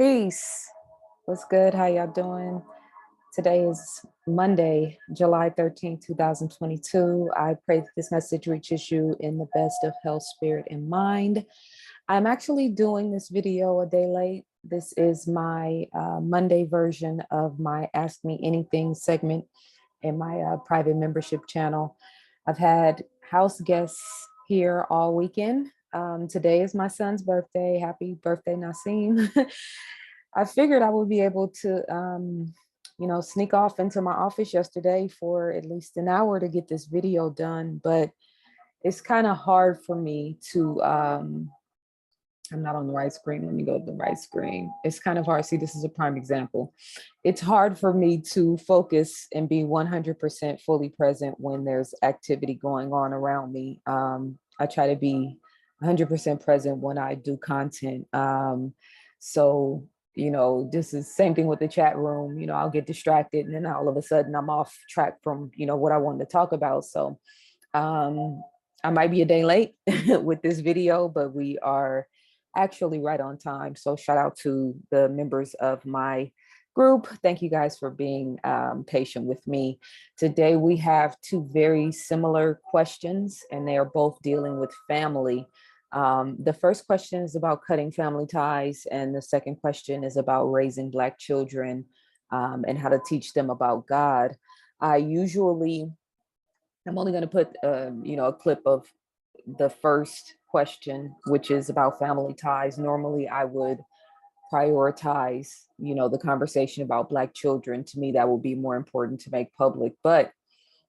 Peace. What's good? How y'all doing? Today is Monday, July 13th, 2022. I pray that this message reaches you in the best of health, spirit, and mind. I'm actually doing this video a day late. This is my Monday version of my Ask Me Anything segment in my private membership channel. I've had house guests here all weekend. Today is my son's birthday. Happy birthday, Nasim. I figured I would be able to, sneak off into my office yesterday for at least an hour to get this video done, but it's kind of hard for me to, I'm not on the right screen. Let me go to the right screen. It's kind of hard. See, this is a prime example. It's hard for me to focus and be 100% fully present when there's activity going on around me. I try to be 100% present when I do content. So, this is same thing with the chat room. I'll get distracted and then all of a sudden I'm off track from, what I wanted to talk about. So I might be a day late with this video, but we are actually right on time. So shout out to the members of my group. Thank you guys for being patient with me. Today we have two very similar questions and they are both dealing with family. The first question is about cutting family ties and the second question is about raising Black children and how to teach them about God. I'm only going to put, a clip of the first question, which is about family ties. Normally, I would prioritize, the conversation about Black children. To me, that would be more important to make public. But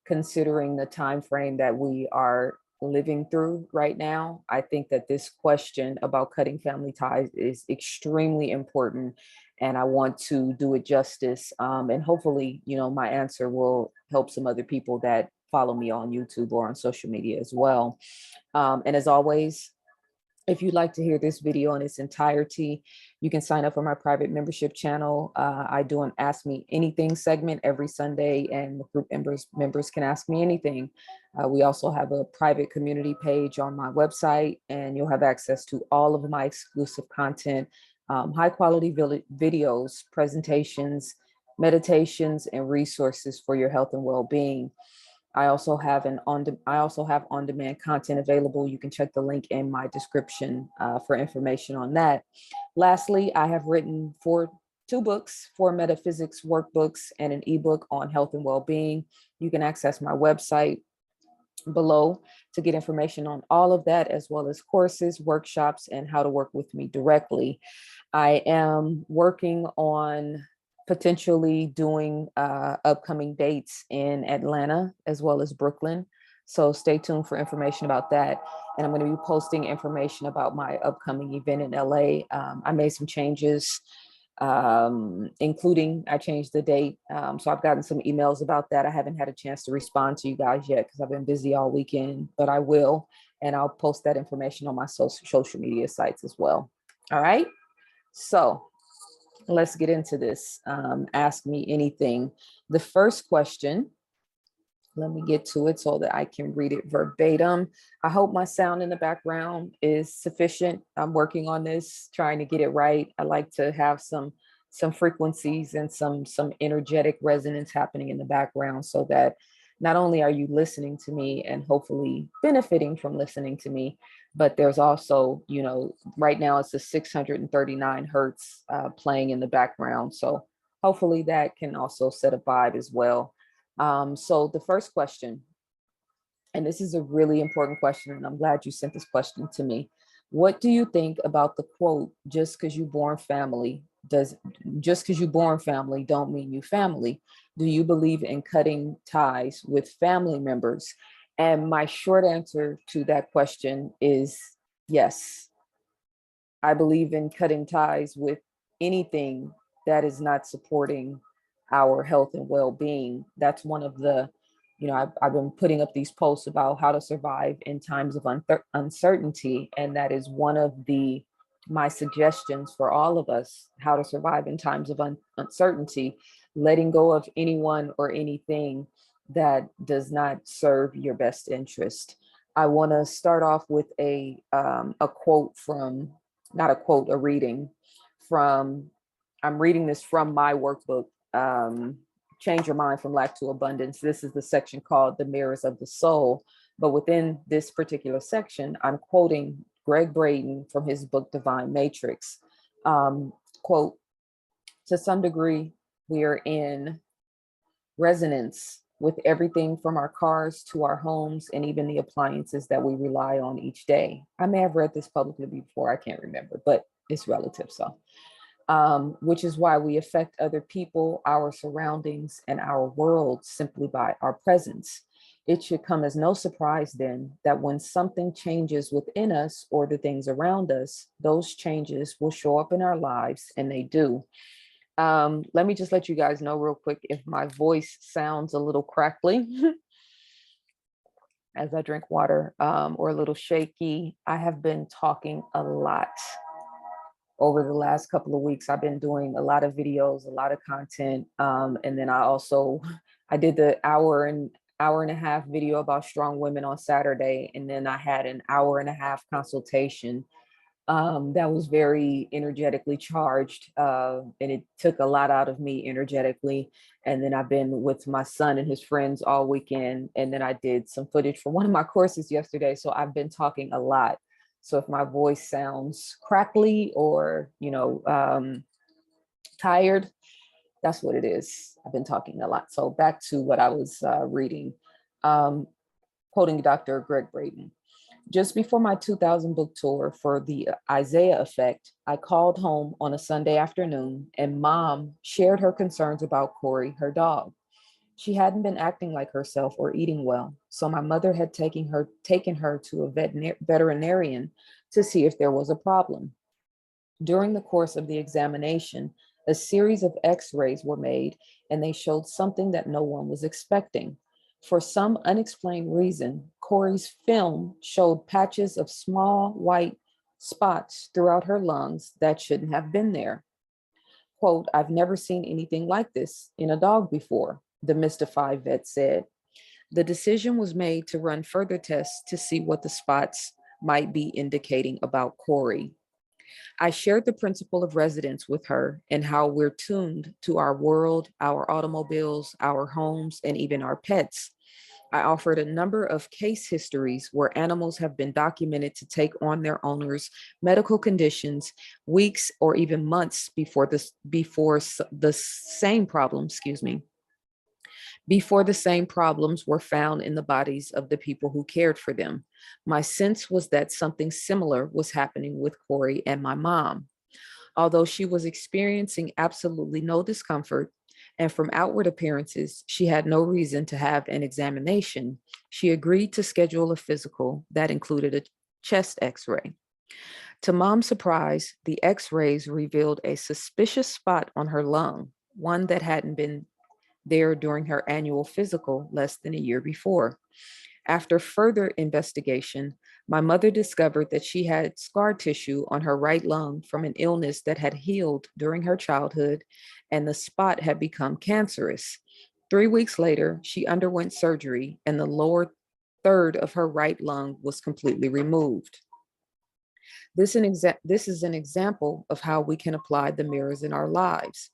considering the time frame that we are living through right now, I think that this question about cutting family ties is extremely important. And I want to do it justice. And hopefully, my answer will help some other people that follow me on YouTube or on social media as well. And as always, if you'd like to hear this video in its entirety, you can sign up for my private membership channel. I do an Ask Me Anything segment every Sunday, and the group members can ask me anything. We also have a private community page on my website, and you'll have access to all of my exclusive content, high quality videos, presentations, meditations, and resources for your health and well-being. I also have on-demand content available. You can check the link in my description for information on that. Lastly, I have written two books, 4 metaphysics workbooks, and an ebook on health and well-being. You can access my website below to get information on all of that, as well as courses, workshops, and how to work with me directly. I am working on potentially doing upcoming dates in Atlanta as well as Brooklyn. So stay tuned for information about that. And I'm going to be posting information about my upcoming event in LA. I made some changes, including I changed the date. So I've gotten some emails about that. I haven't had a chance to respond to you guys yet because I've been busy all weekend, but I will. And I'll post that information on my social media sites as well. All right. So let's get into this. Ask me anything. The first question, let me get to it so that I can read it verbatim. I hope my sound in the background is sufficient. I'm working on this, trying to get it right. I like to have some frequencies and some energetic resonance happening in the background so that not only are you listening to me and hopefully benefiting from listening to me, but there's also, right now it's a 639 hertz playing in the background. So hopefully that can also set a vibe as well. So the first question, and this is a really important question, and I'm glad you sent this question to me. What do you think about the quote, just because you're born family don't mean you family? Do you believe in cutting ties with family members? And my short answer to that question is yes. I believe in cutting ties with anything that is not supporting our health and well-being. That's one of the, I've been putting up these posts about how to survive in times of uncertainty. And that is one of my suggestions for all of us, how to survive in times of uncertainty, letting go of anyone or anything that does not serve your best interest. I want to start off with a quote from, not a quote, a reading from I'm reading this from my workbook, Change Your Mind from Lack to Abundance. This is the section called The Mirrors of the Soul. But within this particular section, I'm quoting Greg Braden from his book, Divine Matrix. Quote, to some degree, we are in resonance with everything from our cars to our homes and even the appliances that we rely on each day. I may have read this publicly before, I can't remember, but it's relative. So, which is why we affect other people, our surroundings, and our world simply by our presence. It should come as no surprise then that when something changes within us or the things around us, those changes will show up in our lives, and they do. Let me just let you guys know real quick if my voice sounds a little crackly as I drink water, or a little shaky. I have been talking a lot over the last couple of weeks. I've been doing a lot of videos, a lot of content. And then I did the hour and a half video about strong women on Saturday. And then I had an hour and a half consultation that was very energetically charged, and it took a lot out of me energetically. And then I've been with my son and his friends all weekend, and then I did some footage for one of my courses yesterday. So I've been talking a lot. So if my voice sounds crackly or tired, that's what it is. I've been talking a lot. So back to what I was reading, quoting Dr. Greg Braden. Just before my 2000 book tour for the Isaiah Effect, I called home on a Sunday afternoon and Mom shared her concerns about Corey, her dog. She hadn't been acting like herself or eating well, so my mother had taken her to a veterinarian to see if there was a problem. During the course of the examination, a series of x-rays were made and they showed something that no one was expecting. For some unexplained reason, Corey's film showed patches of small white spots throughout her lungs that shouldn't have been there. Quote, I've never seen anything like this in a dog before, the mystified vet said. The decision was made to run further tests to see what the spots might be indicating about Corey. I shared the principle of residence with her and how we're tuned to our world, our automobiles, our homes, and even our pets. I offered a number of case histories where animals have been documented to take on their owners' medical conditions weeks or even months before the same problems were found in the bodies of the people who cared for them. My sense was that something similar was happening with Corey and my mom. Although she was experiencing absolutely no discomfort, and from outward appearances, she had no reason to have an examination, she agreed to schedule a physical that included a chest x-ray. To Mom's surprise, the x-rays revealed a suspicious spot on her lung, one that hadn't been there during her annual physical less than a year before. After further investigation, my mother discovered that she had scar tissue on her right lung from an illness that had healed during her childhood, and the spot had become cancerous. 3 weeks later, she underwent surgery, and the lower third of her right lung was completely removed. This is an example of how we can apply the mirrors in our lives,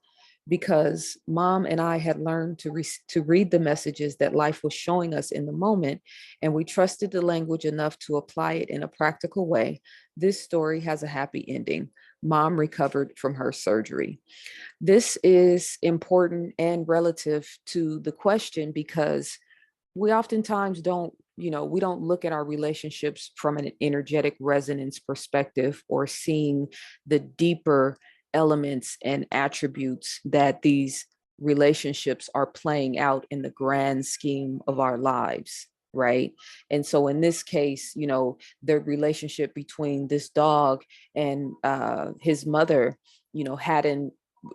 because Mom and I had learned to read the messages that life was showing us in the moment, and we trusted the language enough to apply it in a practical way. This story has a happy ending. Mom recovered from her surgery. This is important and relative to the question, because we oftentimes we don't look at our relationships from an energetic resonance perspective, or seeing the deeper elements and attributes that these relationships are playing out in the grand scheme of our lives, right? And so in this case, the relationship between this dog and his mother,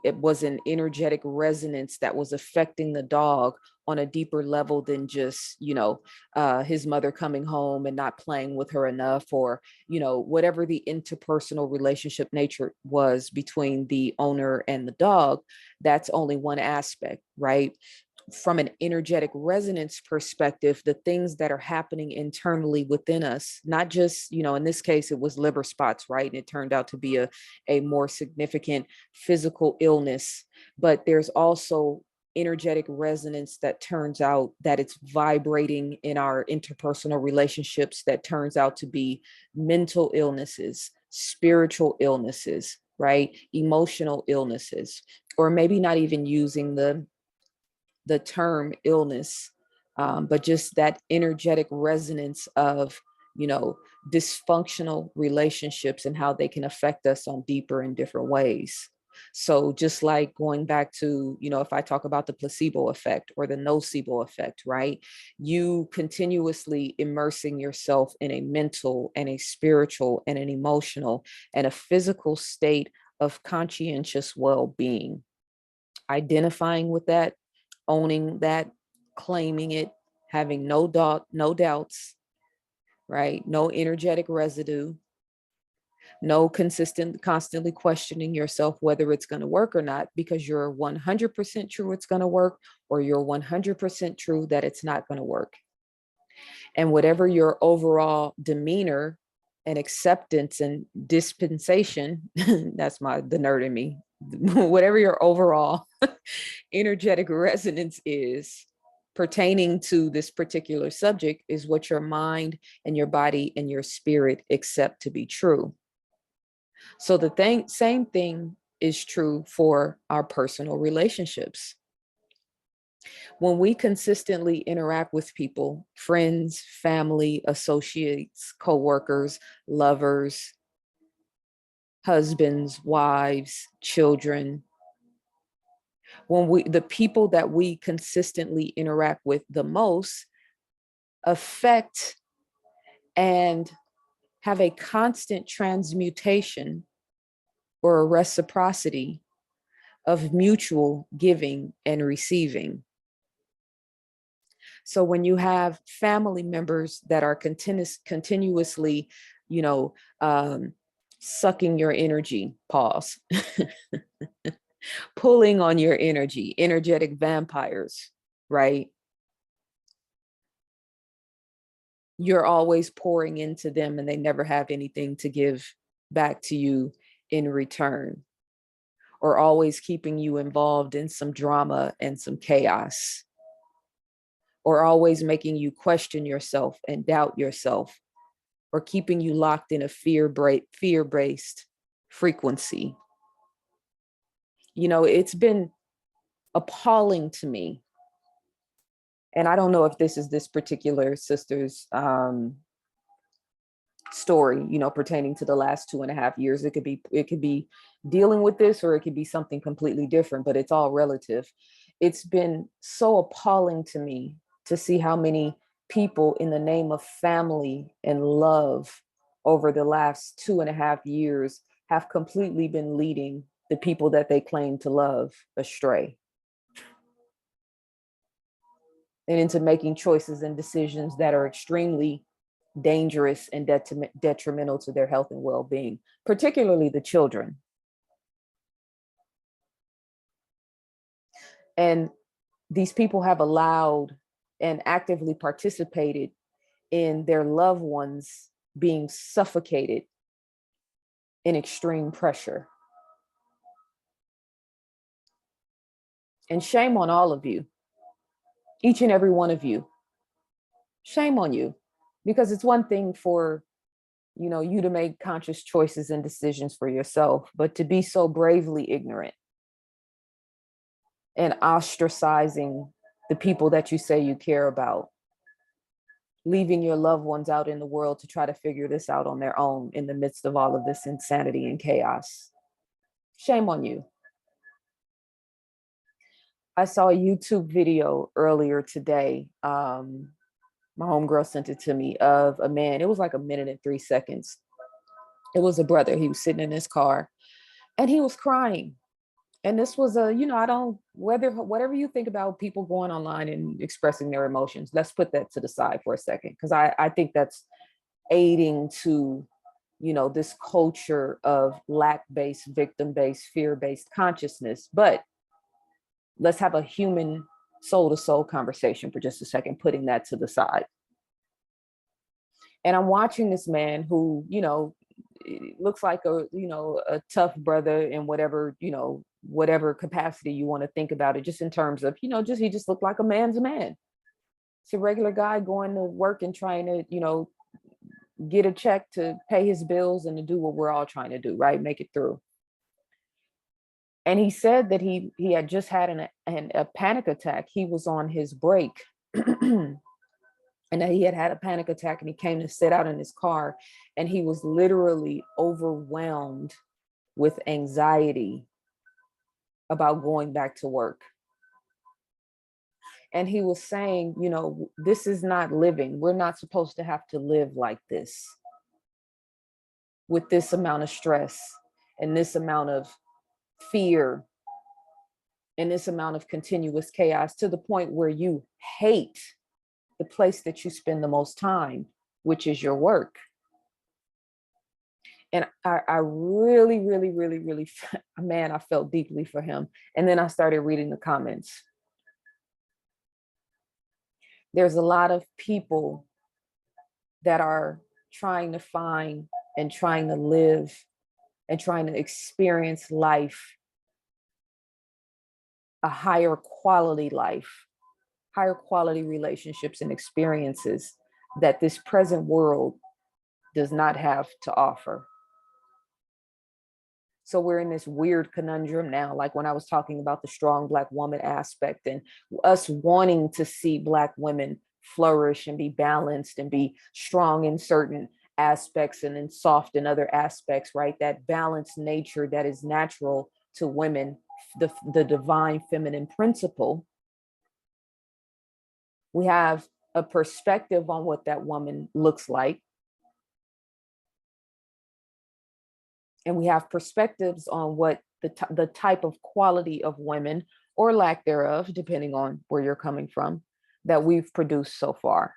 it was an energetic resonance that was affecting the dog on a deeper level than just, his mother coming home and not playing with her enough, or, whatever the interpersonal relationship nature was between the owner and the dog. That's only one aspect, right? from an energetic resonance perspective, the things that are happening internally within us, not just, in this case, it was liver spots, right? And it turned out to be a more significant physical illness, but there's also energetic resonance that turns out that it's vibrating in our interpersonal relationships, that turns out to be mental illnesses, spiritual illnesses, right? Emotional illnesses, or maybe not even using the term illness, but just that energetic resonance of, dysfunctional relationships and how they can affect us on deeper and different ways. So just like going back to, if I talk about the placebo effect or the nocebo effect, right? You continuously immersing yourself in a mental and a spiritual and an emotional and a physical state of conscientious well-being, identifying with that, owning that, claiming it, having no doubts, right? No energetic residue, no constantly questioning yourself whether it's going to work or not, because you're 100% true it's going to work, or you're 100% true that it's not going to work. And whatever your overall demeanor and acceptance and dispensation, that's the nerd in me, whatever your overall energetic resonance is pertaining to this particular subject, is what your mind and your body and your spirit accept to be true. So the same thing is true for our personal relationships. When we consistently interact with people, friends, family, associates, coworkers, lovers, husbands, wives, children, the people that we consistently interact with the most affect and have a constant transmutation or a reciprocity of mutual giving and receiving. So when you have family members that are continuously, sucking your energy, pause, pulling on your energy, energetic vampires, right? You're always pouring into them and they never have anything to give back to you in return, or always keeping you involved in some drama and some chaos, or always making you question yourself and doubt yourself, or keeping you locked in a fear-based frequency. It's been appalling to me. And I don't know if this is this particular sister's story, pertaining to the last 2.5 years. It could be dealing with this, or it could be something completely different, but it's all relative. It's been so appalling to me to see how many people, in the name of family and love, over the last 2.5 years have completely been leading the people that they claim to love astray, and into making choices and decisions that are extremely dangerous and detrimental to their health and well-being, particularly the children. And these people have allowed and actively participated in their loved ones being suffocated in extreme pressure. And shame on all of you, each and every one of you. Shame on you, because it's one thing for, you to make conscious choices and decisions for yourself, but to be so bravely ignorant and ostracizing the people that you say you care about, leaving your loved ones out in the world to try to figure this out on their own in the midst of all of this insanity and chaos. Shame on you. I saw a YouTube video earlier today. My homegirl sent it to me, of a man. It was like 1 minute and 3 seconds. It was a brother. He was sitting in his car and he was crying. And this was whatever you think about people going online and expressing their emotions, let's put that to the side for a second, because I think that's aiding to, this culture of lack-based, victim-based, fear-based consciousness. But let's have a human soul to soul conversation for just a second, putting that to the side. And I'm watching this man who, looks like a tough brother in whatever, whatever capacity you want to think about it, just in terms of, he just looked like a man's man. It's a regular guy going to work and trying to, get a check to pay his bills and to do what we're all trying to do, right? Make it through. And he said that he had just had a panic attack. He was on his break. And that he had a panic attack, and he came to sit out in his car, and he was literally overwhelmed with anxiety about going back to work. And he was saying, this is not living. We're not supposed to have to live like this, with this amount of stress and this amount of fear and this amount of continuous chaos, to the point where you hate the place that you spend the most time, which is your work. And I really, really, really, really, man, I felt deeply for him. And then I started reading the comments. There's a lot of people that are trying to find and trying to live and trying to experience life, a higher quality life, higher quality relationships and experiences that this present world does not have to offer. So we're in this weird conundrum now, like when I was talking about the strong Black woman aspect and us wanting to see Black women flourish and be balanced and be strong in certain aspects and then soft in other aspects, right? That balanced nature that is natural to women, the divine feminine principle. We have a perspective on what that woman looks like. And we have perspectives on what the type of quality of women, or lack thereof, depending on where you're coming from, that we've produced so far.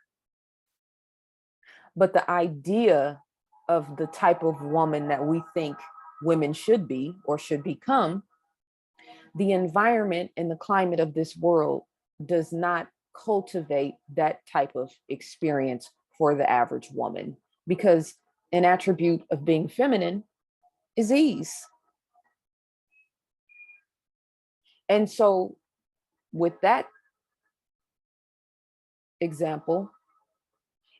But the idea of the type of woman that we think women should be or should become, the environment and the climate of this world does not cultivate that type of experience for the average woman, because an attribute of being feminine is ease. And so with that example,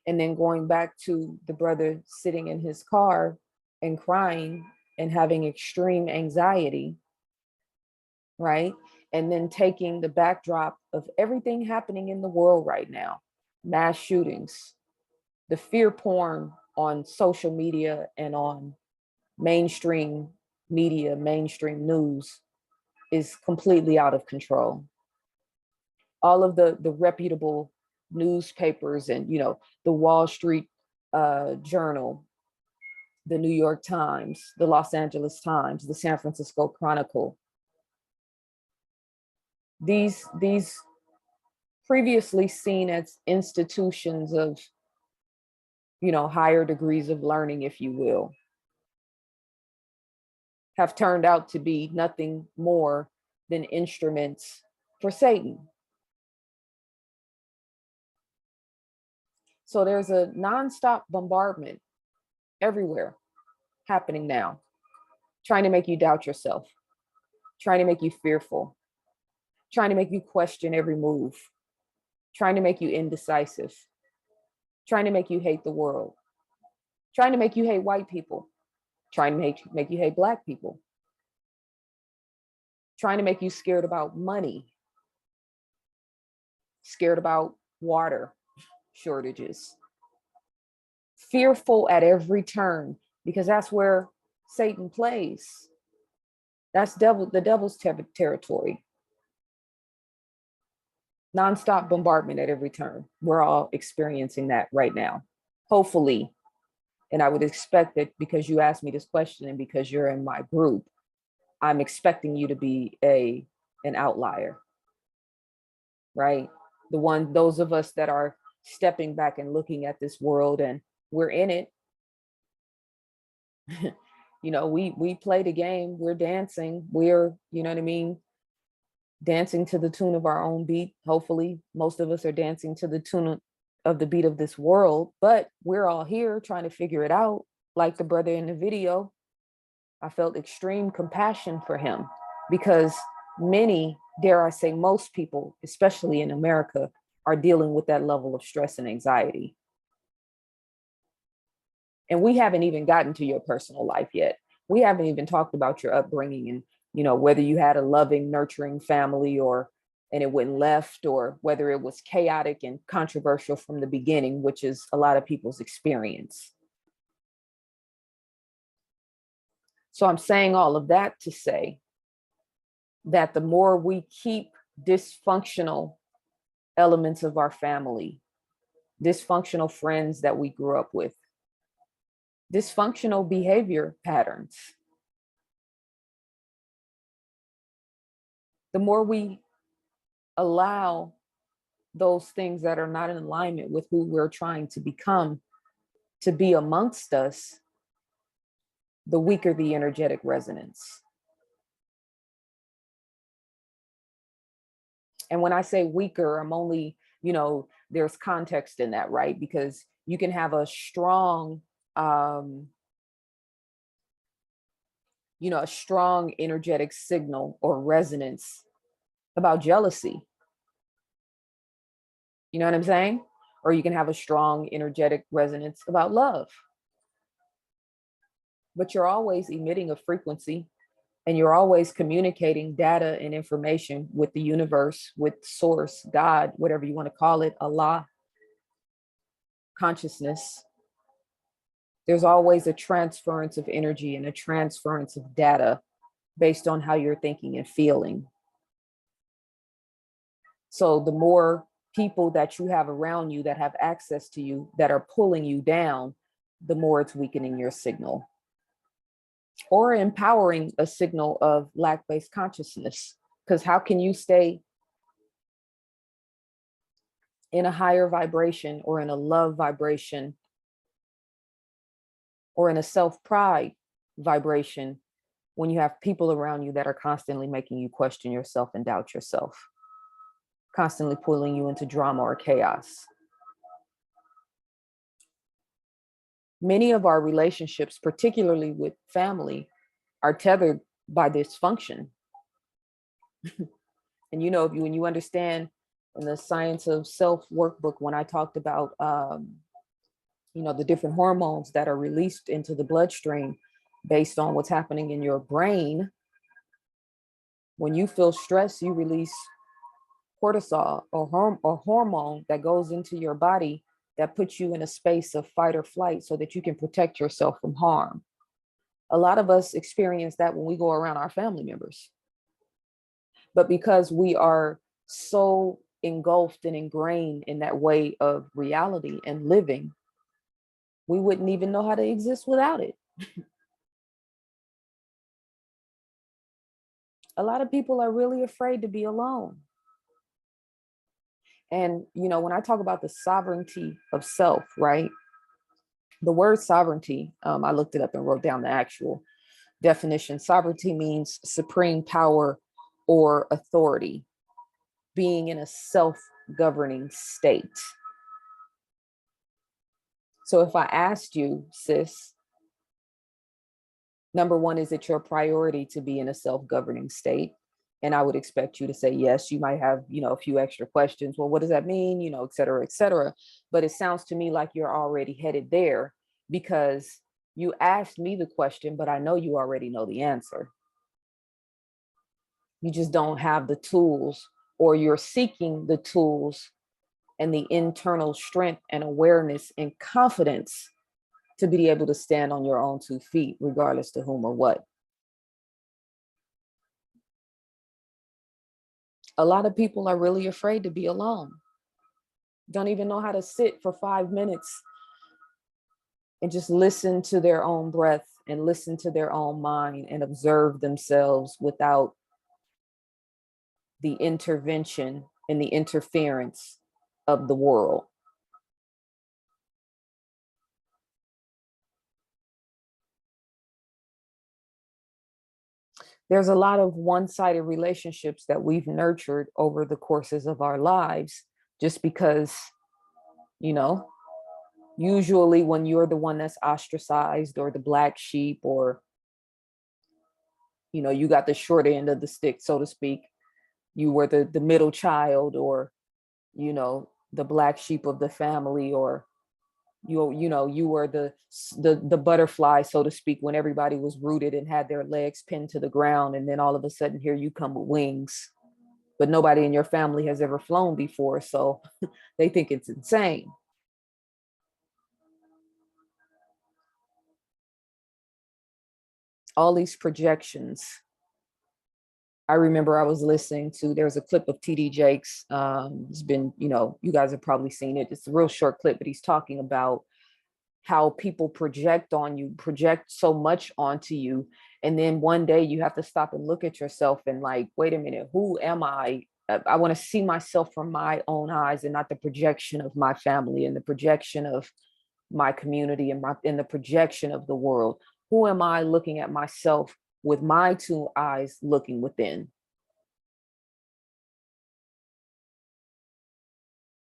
and then going back to the brother sitting in his car and crying and having extreme anxiety, right? And then taking the backdrop of everything happening in the world right now, mass shootings, the fear porn on social media and on mainstream media, mainstream news is completely out of control. All of the reputable newspapers and, the Wall Street Journal, the New York Times, the Los Angeles Times, the San Francisco Chronicle, these previously seen as institutions of, higher degrees of learning, if you will, have turned out to be nothing more than instruments for Satan. So there's a nonstop bombardment everywhere happening now, trying to make you doubt yourself, trying to make you fearful, trying to make you question every move, trying to make you indecisive, trying to make you hate the world, trying to make you hate white people, trying to make you hate Black people, trying to make you scared about money, scared about water shortages, fearful at every turn, because that's where Satan plays. That's the devil's territory. Nonstop bombardment at every turn. We're all experiencing that right now, hopefully. And I would expect that, because you asked me this question and because you're in my group, I'm expecting you to be an outlier, right? Those of us that are stepping back and looking at this world, and we're in it. We play the game, we're dancing, we're, you know what I mean? dancing to the tune of our own beat. Hopefully, most of us are dancing to the tune of the beat of this world, but we're all here trying to figure it out. Like the brother in the video, I felt extreme compassion for him because many, dare I say, most people, especially in America, are dealing with that level of stress and anxiety. And we haven't even gotten to your personal life yet. We haven't even talked about your upbringing and, whether you had a loving, nurturing family and it went left, or whether it was chaotic and controversial from the beginning, which is a lot of people's experience. So I'm saying all of that to say that the more we keep dysfunctional elements of our family, dysfunctional friends that we grew up with, dysfunctional behavior patterns, the more we allow those things that are not in alignment with who we're trying to become to be amongst us, the weaker the energetic resonance. And when I say weaker, I'm only, there's context in that, right? Because you can have a strong, a strong energetic signal or resonance about jealousy. You know what I'm saying? Or you can have a strong energetic resonance about love. But you're always emitting a frequency, and you're always communicating data and information with the universe, with source, God, whatever you want to call it, Allah, consciousness. There's always a transference of energy and a transference of data based on how you're thinking and feeling. So the more people that you have around you that have access to you that are pulling you down, the more it's weakening your signal or empowering a signal of lack-based consciousness. Because how can you stay in a higher vibration or in a love vibration or in a self-pride vibration when you have people around you that are constantly making you question yourself and doubt yourself, constantly pulling you into drama or chaos? Many of our relationships, particularly with family, are tethered by dysfunction. And when you understand in the Science of Self workbook, when I talked about the different hormones that are released into the bloodstream based on what's happening in your brain, when you feel stress, you release cortisol or hormone that goes into your body that puts you in a space of fight or flight so that you can protect yourself from harm. A lot of us experience that when we go around our family members. But because we are so engulfed and ingrained in that way of reality and living, we wouldn't even know how to exist without it. A lot of people are really afraid to be alone. And, when I talk about the sovereignty of self, right? The word sovereignty, I looked it up and wrote down the actual definition. Sovereignty means supreme power or authority, being in a self-governing state. So if I asked you, sis, number one, is it your priority to be in a self-governing state? And I would expect you to say yes. You might have, a few extra questions. Well, what does that mean? Et cetera, et cetera. But it sounds to me like you're already headed there because you asked me the question, but I know you already know the answer. You just don't have the tools, or you're seeking the tools and the internal strength and awareness and confidence to be able to stand on your own 2 feet, regardless to whom or what. A lot of people are really afraid to be alone. Don't even know how to sit for 5 minutes and just listen to their own breath and listen to their own mind and observe themselves without the intervention and the interference of the world. There's a lot of one-sided relationships that we've nurtured over the courses of our lives just because, you know, usually when you're the one that's ostracized or the black sheep, or, you know, you got the short end of the stick, so to speak, you were the middle child, or, you know, the black sheep of the family, or you know, you were the butterfly, so to speak, when everybody was rooted and had their legs pinned to the ground, and then all of a sudden here you come with wings, but nobody in your family has ever flown before, so they think it's insane. All these projections. I remember I was listening to, there was a clip of TD Jakes. It's been, you know, you guys have probably seen it. It's a real short clip, but he's talking about how people project on you, project so much onto you. And then one day you have to stop and look at yourself and like, wait a minute, who am I? I want to see myself from my own eyes and not the projection of my family and the projection of my community and in the projection of the world. Who am I looking at myself with my two eyes looking within?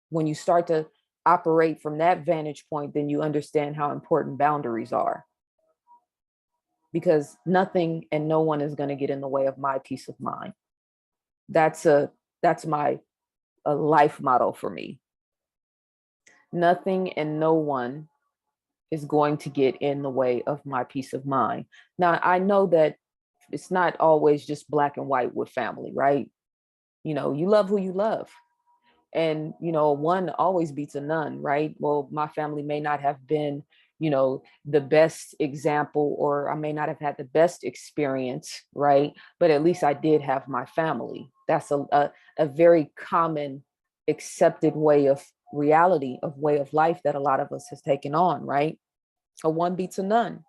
When you start to operate from that vantage point, then you understand how important boundaries are, because nothing and no one is going to get in the way of my peace of mind. That's my a life motto for me. Nothing and no one is going to get in the way of my peace of mind. Now, I know that it's not always just black and white with family, right? You know, you love who you love. And, you know, one always beats a none, right? Well, my family may not have been, you know, the best example, or I may not have had the best experience, right? But at least I did have my family. That's a very common accepted way of reality, of way of life that a lot of us has taken on, right? A one beats a none,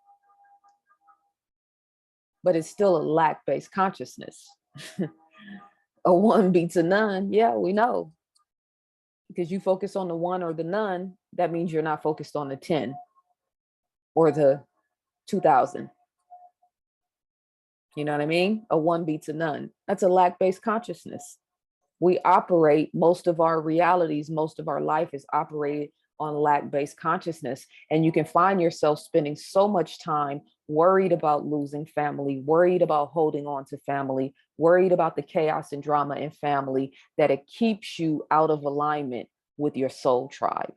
but it's still a lack-based consciousness. A one beats a none, yeah, we know. Because you focus on the one or the none, that means you're not focused on the 10 or the 2000. You know what I mean? A one beats a none. That's a lack-based consciousness. We operate, most of our realities, most of our life is operated on lack-based consciousness. And you can find yourself spending so much time worried about losing family, worried about holding on to family, worried about the chaos and drama in family, that it keeps you out of alignment with your soul tribe.